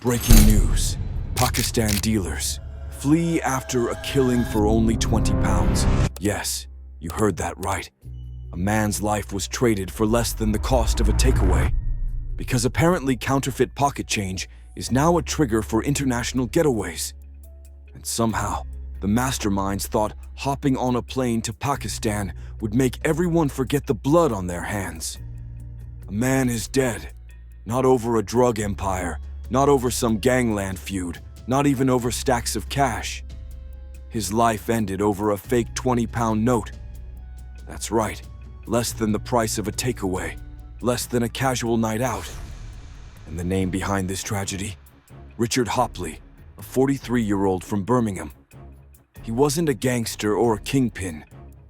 Breaking news. Pakistan dealers flee after a killing for only £20. Yes, you heard that right. A man's life was traded for less than the cost of a takeaway. Because apparently counterfeit pocket change is now a trigger for international getaways. And somehow, the masterminds thought hopping on a plane to Pakistan would make everyone forget the blood on their hands. A man is dead, not over a drug empire, not over some gangland feud, not even over stacks of cash. His life ended over a fake £20 note. That's right, less than the price of a takeaway, less than a casual night out. And the name behind this tragedy? Richard Hopley, a 43-year-old from Birmingham. He wasn't a gangster or a kingpin.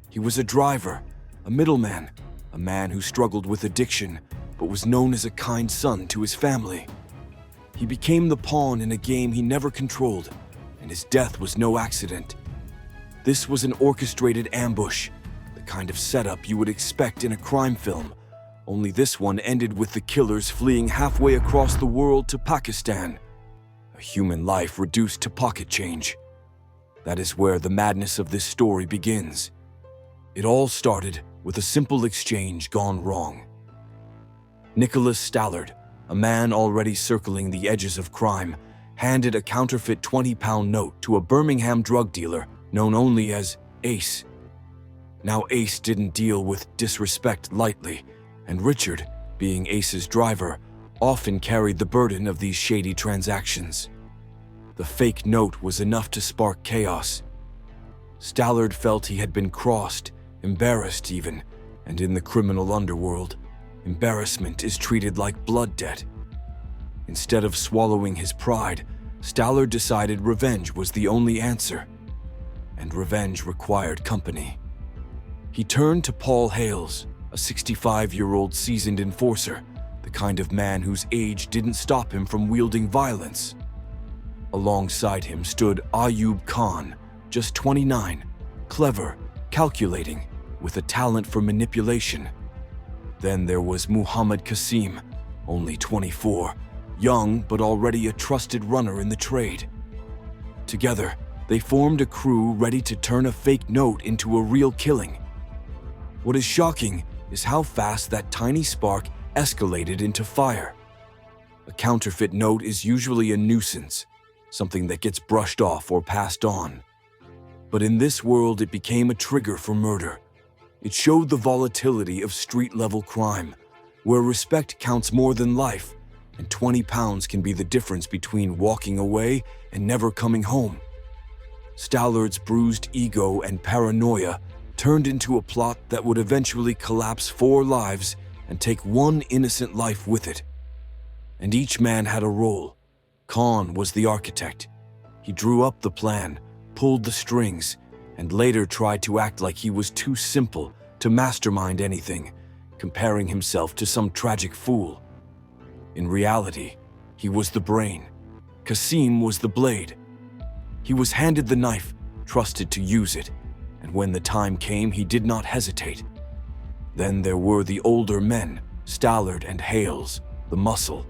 He was a driver, a middleman, a man who struggled with addiction, but was known as a kind son to his family. He became the pawn in a game he never controlled, and his death was no accident. This was an orchestrated ambush, the kind of setup you would expect in a crime film, only this one ended with the killers fleeing halfway across the world to Pakistan. A human life reduced to pocket change. That is where the madness of this story begins. It all started with a simple exchange gone wrong. Nicholas Stallard, a man already circling the edges of crime, handed a counterfeit £20 note to a Birmingham drug dealer known only as Ace. Now Ace didn't deal with disrespect lightly, and Richard, being Ace's driver, often carried the burden of these shady transactions. The fake note was enough to spark chaos. Stallard felt he had been crossed, embarrassed even, and in the criminal underworld, embarrassment is treated like blood debt. Instead of swallowing his pride, Stallard decided revenge was the only answer. And revenge required company. He turned to Paul Hales, a 65-year-old seasoned enforcer, the kind of man whose age didn't stop him from wielding violence. Alongside him stood Ayub Khan, just 29, clever, calculating, with a talent for manipulation. Then there was Muhammad Qasim, only 24, young but already a trusted runner in the trade. Together, they formed a crew ready to turn a fake note into a real killing. What is shocking is how fast that tiny spark escalated into fire. A counterfeit note is usually a nuisance, something that gets brushed off or passed on. But in this world, it became a trigger for murder. It showed the volatility of street-level crime, where respect counts more than life, and £20 can be the difference between walking away and never coming home. Stallard's bruised ego and paranoia turned into a plot that would eventually collapse 4 lives and take one innocent life with it. And each man had a role. Khan was the architect. He drew up the plan, pulled the strings, and later tried to act like he was too simple to mastermind anything, comparing himself to some tragic fool. In reality, he was the brain. Qasim was the blade. He was handed the knife, trusted to use it, and when the time came, he did not hesitate. Then there were the older men, Stallard and Hales, the muscle.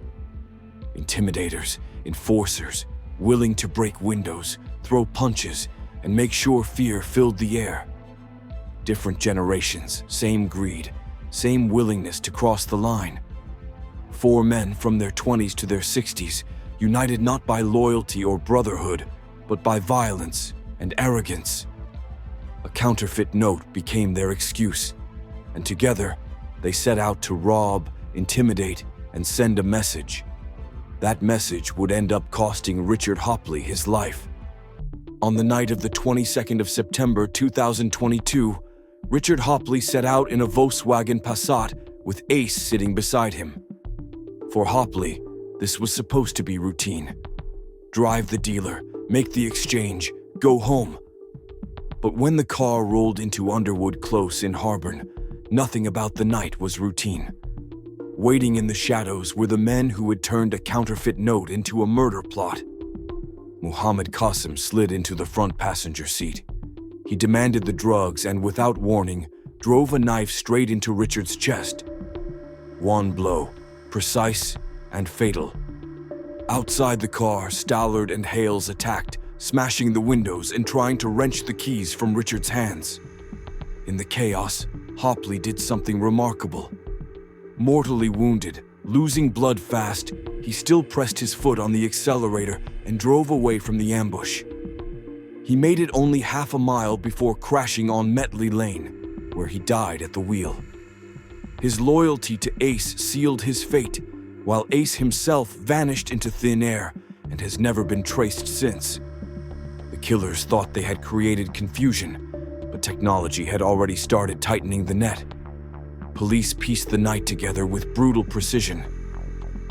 Intimidators, enforcers, willing to break windows, throw punches, and make sure fear filled the air. Different generations, same greed, same willingness to cross the line. 4 men from their 20s to their 60s, united not by loyalty or brotherhood, but by violence and arrogance. A counterfeit note became their excuse, and together they set out to rob, intimidate, and send a message. That message would end up costing Richard Hopley his life. On the night of the 22nd of September 2022, Richard Hopley set out in a Volkswagen Passat with Ace sitting beside him. For Hopley, this was supposed to be routine. Drive the dealer, make the exchange, go home. But when the car rolled into Underwood Close in Harborne, nothing about the night was routine. Waiting in the shadows were the men who had turned a counterfeit note into a murder plot. Muhammad Qasim slid into the front passenger seat. He demanded the drugs and, without warning, drove a knife straight into Richard's chest. One blow, precise and fatal. Outside the car, Stallard and Hales attacked, smashing the windows and trying to wrench the keys from Richard's hands. In the chaos, Hopley did something remarkable. Mortally wounded, losing blood fast, he still pressed his foot on the accelerator and drove away from the ambush. He made it only half a mile before crashing on Metley Lane, where he died at the wheel. His loyalty to Ace sealed his fate, while Ace himself vanished into thin air and has never been traced since. The killers thought they had created confusion, but technology had already started tightening the net. Police pieced the night together with brutal precision.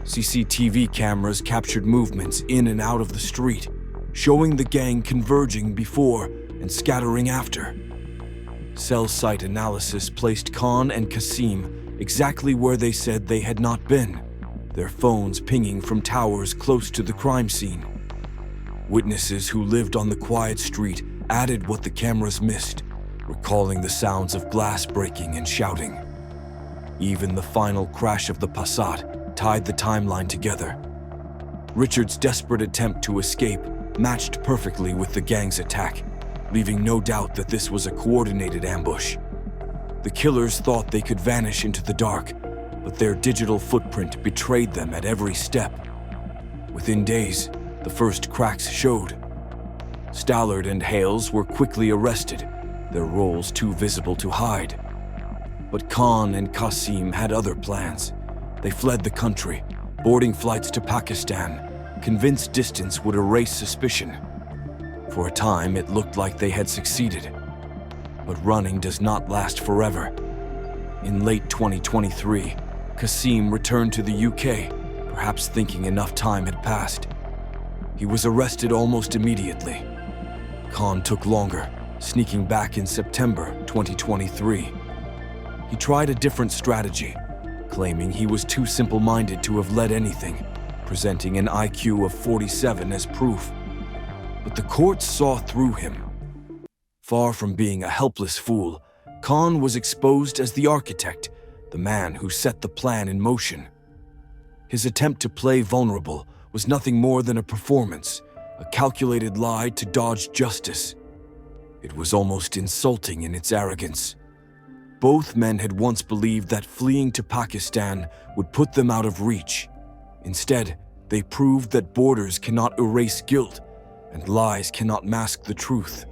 CCTV cameras captured movements in and out of the street, showing the gang converging before and scattering after. Cell site analysis placed Khan and Kasim exactly where they said they had not been, their phones pinging from towers close to the crime scene. Witnesses who lived on the quiet street added what the cameras missed, recalling the sounds of glass breaking and shouting. Even the final crash of the Passat tied the timeline together. Richard's desperate attempt to escape matched perfectly with the gang's attack, leaving no doubt that this was a coordinated ambush. The killers thought they could vanish into the dark, but their digital footprint betrayed them at every step. Within days, the first cracks showed. Stallard and Hales were quickly arrested, their roles too visible to hide. But Khan and Kasim had other plans. They fled the country, boarding flights to Pakistan, convinced distance would erase suspicion. For a time, it looked like they had succeeded. But running does not last forever. In late 2023, Kasim returned to the UK, perhaps thinking enough time had passed. He was arrested almost immediately. Khan took longer, sneaking back in September 2023. He tried a different strategy, claiming he was too simple-minded to have led anything, presenting an IQ of 47 as proof. But the courts saw through him. Far from being a helpless fool, Khan was exposed as the architect, the man who set the plan in motion. His attempt to play vulnerable was nothing more than a performance, a calculated lie to dodge justice. It was almost insulting in its arrogance. Both men had once believed that fleeing to Pakistan would put them out of reach. Instead, they proved that borders cannot erase guilt, and lies cannot mask the truth.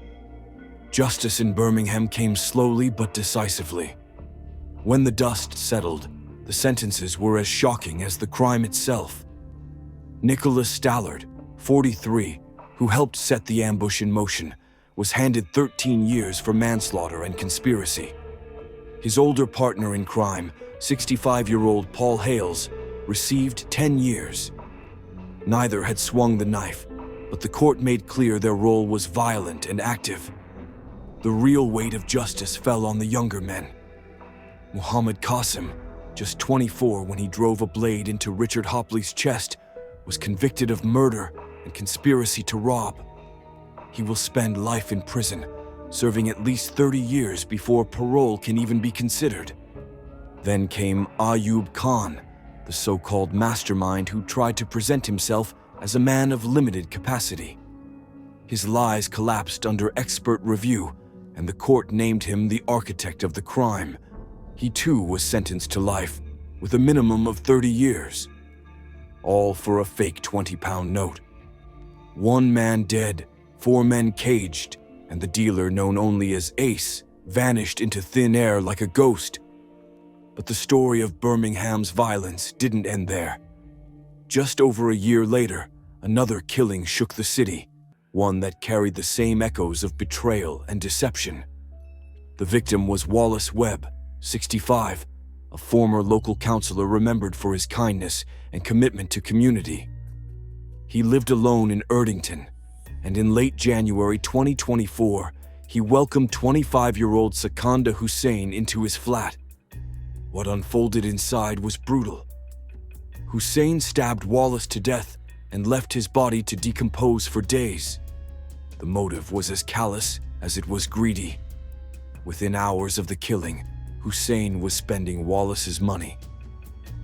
Justice in Birmingham came slowly but decisively. When the dust settled, the sentences were as shocking as the crime itself. Nicholas Stallard, 43, who helped set the ambush in motion, was handed 13 years for manslaughter and conspiracy. His older partner in crime, 65-year-old Paul Hales, received 10 years. Neither had swung the knife, but the court made clear their role was violent and active. The real weight of justice fell on the younger men. Muhammad Qasim, just 24 when he drove a blade into Richard Hopley's chest, was convicted of murder and conspiracy to rob. He will spend life in prison, serving at least 30 years before parole can even be considered. Then came Ayub Khan, the so-called mastermind who tried to present himself as a man of limited capacity. His lies collapsed under expert review, and the court named him the architect of the crime. He too was sentenced to life, with a minimum of 30 years. All for a fake 20-pound note. One man dead, 4 men caged, and the dealer known only as Ace vanished into thin air like a ghost. But the story of Birmingham's violence didn't end there. Just over a year later, another killing shook the city, one that carried the same echoes of betrayal and deception. The victim was Wallace Webb, 65, a former local councillor remembered for his kindness and commitment to community. He lived alone in Erdington, and in late January 2024, he welcomed 25-year-old Sakanda Hussein into his flat. What unfolded inside was brutal. Hussein stabbed Wallace to death and left his body to decompose for days. The motive was as callous as it was greedy. Within hours of the killing, Hussein was spending Wallace's money.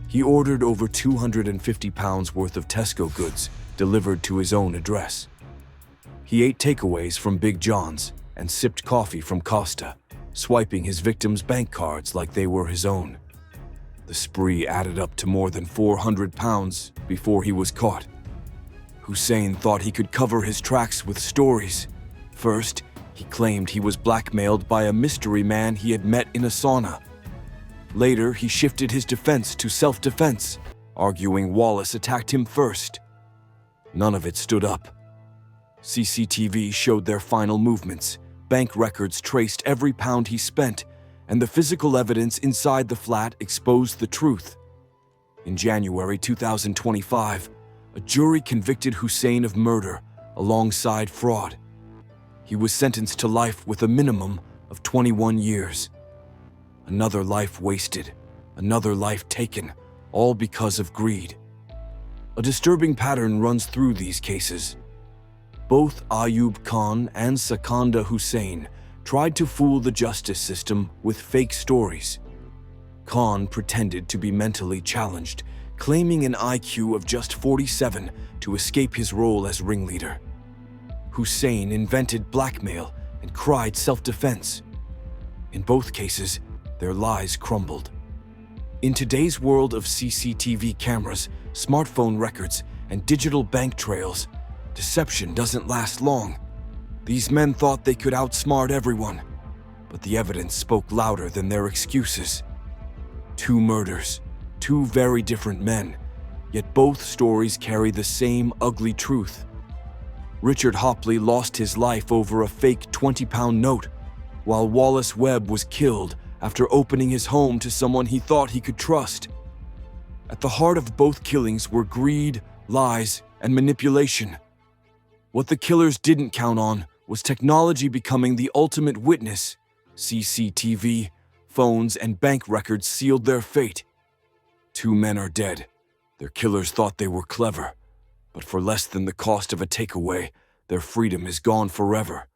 He ordered over 250 pounds worth of Tesco goods delivered to his own address. He ate takeaways from Big John's and sipped coffee from Costa, swiping his victims' bank cards like they were his own. The spree added up to more than 400 pounds before he was caught. Hussein thought he could cover his tracks with stories. First, he claimed he was blackmailed by a mystery man he had met in a sauna. Later, he shifted his defense to self-defense, arguing Wallace attacked him first. None of it stood up. CCTV showed their final movements, bank records traced every pound he spent, and the physical evidence inside the flat exposed the truth. In January 2025, a jury convicted Hussein of murder alongside fraud. He was sentenced to life with a minimum of 21 years. Another life wasted, another life taken, all because of greed. A disturbing pattern runs through these cases. Both Ayub Khan and Sakanda Hussein tried to fool the justice system with fake stories. Khan pretended to be mentally challenged, claiming an IQ of just 47 to escape his role as ringleader. Hussein invented blackmail and cried self-defense. In both cases, their lies crumbled. In today's world of CCTV cameras, smartphone records, and digital bank trails, deception doesn't last long. These men thought they could outsmart everyone, but the evidence spoke louder than their excuses. 2 murders, 2 very different men, yet both stories carry the same ugly truth. Richard Hopley lost his life over a fake 20-pound note, while Wallace Webb was killed after opening his home to someone he thought he could trust. At the heart of both killings were greed, lies, and manipulation. What the killers didn't count on was technology becoming the ultimate witness. CCTV, phones, and bank records sealed their fate. 2 men are dead. Their killers thought they were clever, but for less than the cost of a takeaway, their freedom is gone forever.